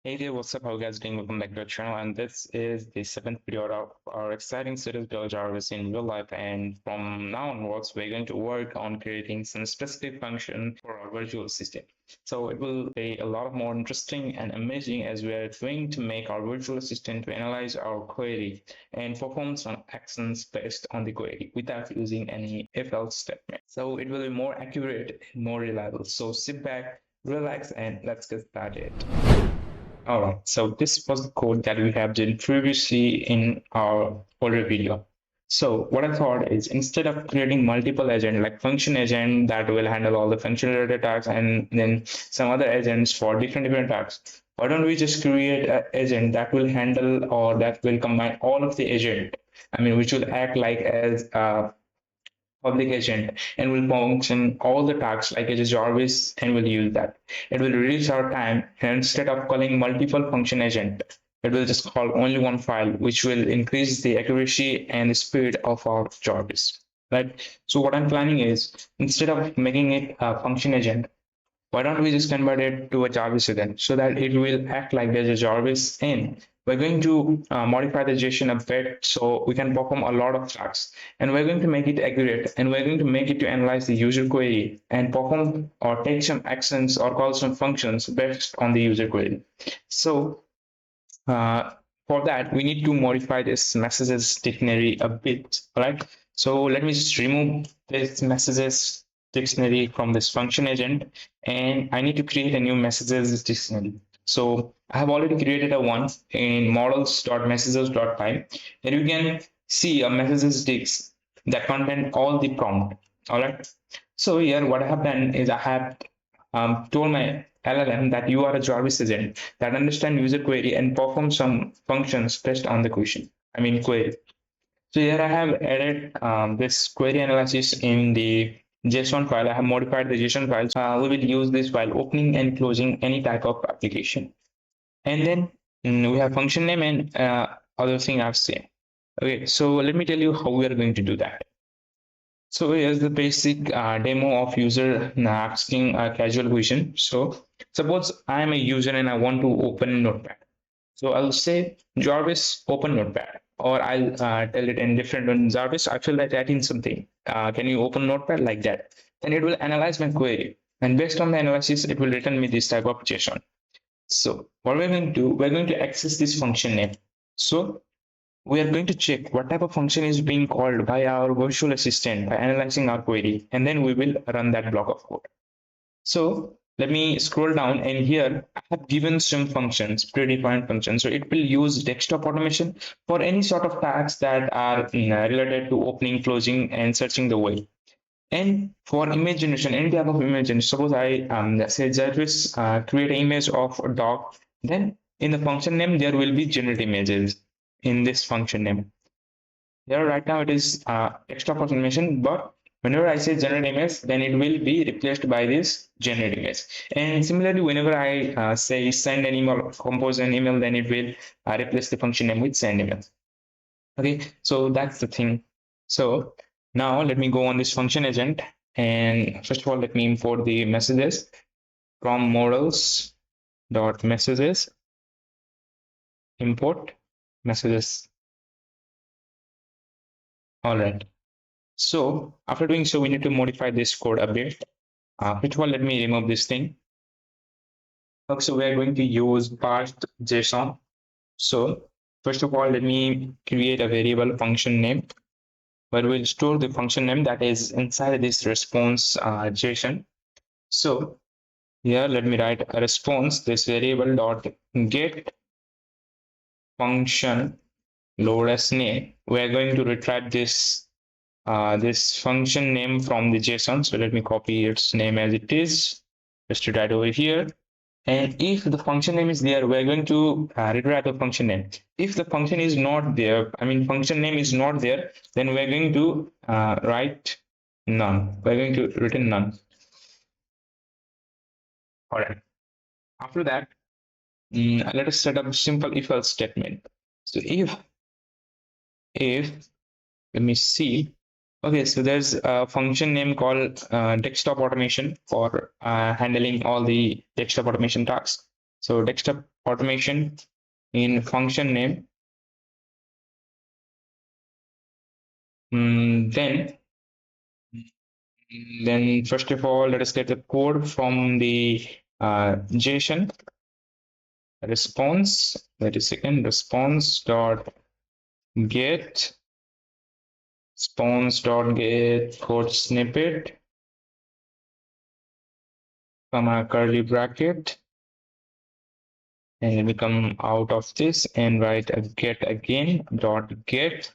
Hey there, what's up? How you guys doing? Welcome back to our channel. And this is the seventh video of our exciting series build JARVIS in real life. And from now onwards, we're going to work on creating some specific function for our virtual assistant. So it will be a lot more interesting and amazing as we are going to make our virtual assistant to analyze our query and perform some actions based on the query without using any if-else statement. So it will be more accurate and more reliable. So sit back, relax, and let's get started. All right, so this was the code that we have done previously in our older video. So what I thought is instead of creating multiple agents like function agent that will handle all the function related tasks and then some other agents for different tasks, why don't we just create an agent that will handle or that will combine all of the agent? I mean, which will act like as a public agent and will function all the tasks like a Jarvis and will use that. It will reduce our time and instead of calling multiple function agent, it will just call only one file, which will increase the accuracy and the speed of our Jarvis. Right. So what I'm planning is instead of making it a function agent, why don't we just convert it to a Jarvis again so that it will act like there's a Jarvis in. We're going to modify the JSON a bit so we can perform a lot of tasks. And we're going to make it accurate and we're going to make it to analyze the user query and perform or take some actions or call some functions based on the user query. So uh, for that, we need to modify this messages dictionary a bit, right? So let me just remove this messages dictionary from this function agent, and I need to create a new messages dictionary. So I have already created a one in models.messages.py, and you can see a messages dicts that contain all the prompt. All right. So here, what I have done is I have told my LLM that you are a Jarvis agent that understand user query and perform some functions based on the question. I mean query. So here I have added this query analysis in the JSON file. I have modified the JSON files. We will use this while opening and closing any type of application. And then we have function name and other thing I've seen. Okay, so let me tell you how we are going to do that. So here's the basic demo of user asking a casual question. So suppose I'm a user and I want to open Notepad. So I'll say Jarvis open Notepad, or I'll tell it in different one. Jarvis, I feel like writing something. Can you open Notepad like that? Then it will analyze my query, and based on the analysis, it will return me this type of JSON. So what we're going to do, we're going to access this function name. So we are going to check what type of function is being called by our virtual assistant by analyzing our query, and then we will run that block of code. So let me scroll down, and here I have given some functions, predefined functions. So it will use desktop automation for any sort of tasks that are related to opening, closing, and searching the way. And for image generation, any type of image generation, suppose I say JARVIS create an image of a dog, then in the function name there will be generate images in this function name. Here right now it is extra information, but whenever I say generate image, then it will be replaced by this generate image. And similarly, whenever I say send an email, compose an email, then it will replace the function name with send email. Okay, so that's the thing. So now let me go on this function agent, and first of all, let me import the messages from models dot messages import messages. All right. So after doing so, we need to modify this code a bit. First of all, let me remove this thing. Okay, so we are going to use parsed JSON. So first of all, let me create a variable function name where we'll store the function name that is inside this response JSON. So here, let me write a response, this variable dot get function load as name. We are going to retrieve this function name from the JSON. So let me copy its name as it is, just write over here. And if the function name is there, we're going to retrieve the function name. If the function is not there, I mean function name is not there, then we're going to write none. We're going to return none. All right. After that, let us set up a simple if-else statement. So if let me see. Okay, so there's a function name called desktop automation for handling all the desktop automation tasks. So desktop automation in function name. Then first of all, let us get the code from the JSON response. Wait a second, response dot get response dot get code snippet, comma curly bracket, and we come out of this and write a get again dot get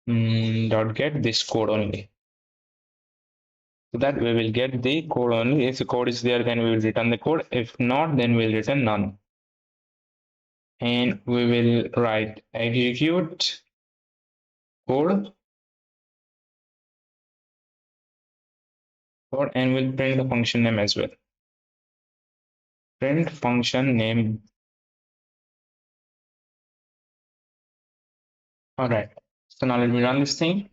this code only. So that we will get the code only. If the code is there, then we will return the code. If not, then we'll return none. And we will write execute code and we'll print the function name as well. Print function name. All right. So now let me run this thing.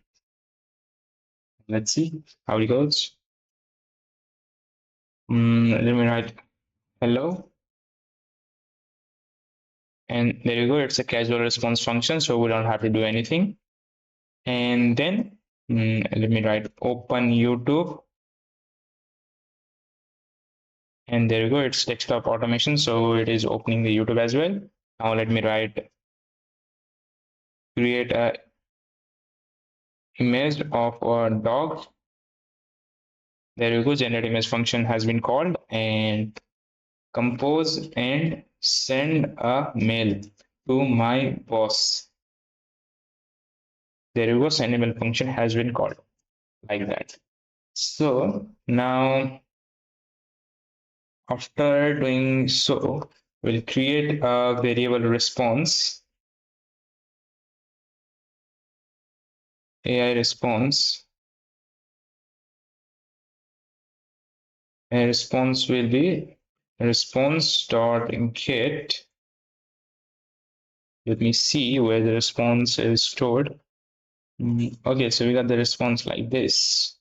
Let's see how it goes. Let me write hello. And there you go. It's a casual response function, so we don't have to do anything. And then let me write open YouTube. And there you go. It's desktop automation, so it is opening the YouTube as well. Now let me write create a image of a dog. There you go. Generate image function has been called, and compose and send a mail to my boss. There you go. Send email function has been called like that. So now after doing so, we'll create a variable response. AI response. A response will be response dot get. Let me see where the response is stored. Okay, so we got the response like this.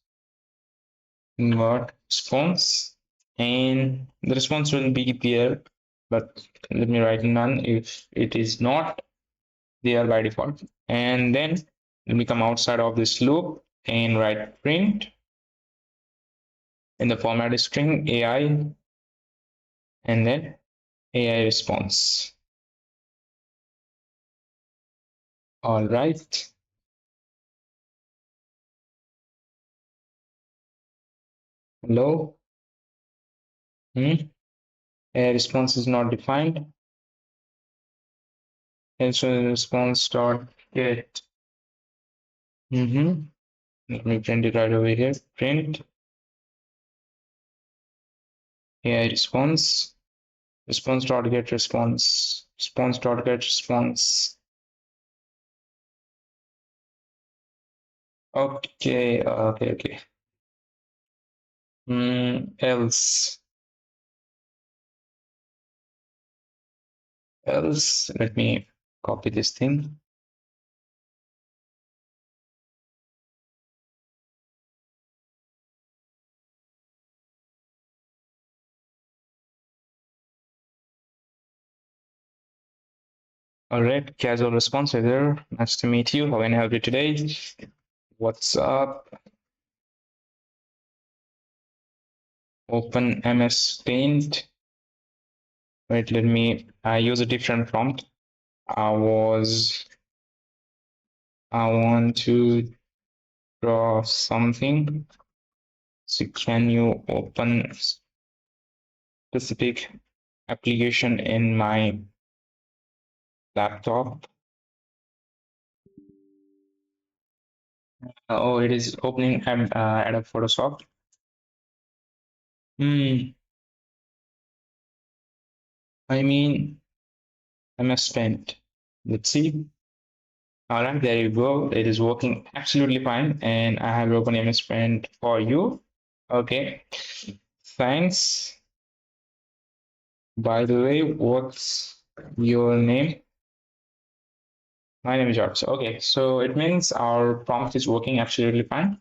Got response, and the response will be there, but let me write none if it is not there by default. And then let me come outside of this loop and write print in the format is string AI and then AI response. All right. Hello. AI response is not defined. And so response dot get. Let me print it right over here. Print AI response. Response dot get response. Response dot get response. Okay. Okay. Else. Let me copy this thing. All right, casual response here. Nice to meet you. How can I help you today? What's up? Open MS Paint. Wait, let me use a different prompt. I want to draw something. So can you open specific application in my laptop? Oh, it is opening Adobe Photoshop. I mean, MS Paint. Let's see. All right, there you go. It is working absolutely fine, and I have open MS Paint for you. Okay, thanks. By the way, what's your name? My name is J.A.R.V.I.S. Okay, so it means our prompt is working absolutely fine.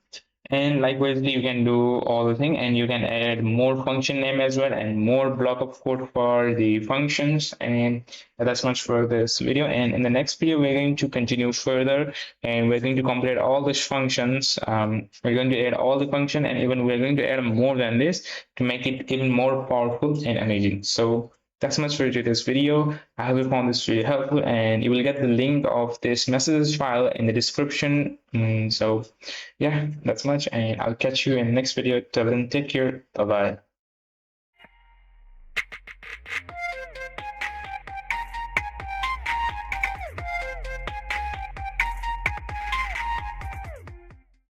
And likewise, you can do all the thing, and you can add more function name as well and more block of code for the functions. And that's much for this video. And in the next video, we're going to continue further, and we're going to complete all these functions. We're going to add all the function, and even we're going to add more than this to make it even more powerful and amazing. So that's much for today's video. I hope you found this really helpful, and you will get the link of this message file in the description. So yeah, that's much, and I'll catch you in the next video. Till then, take care. Bye bye.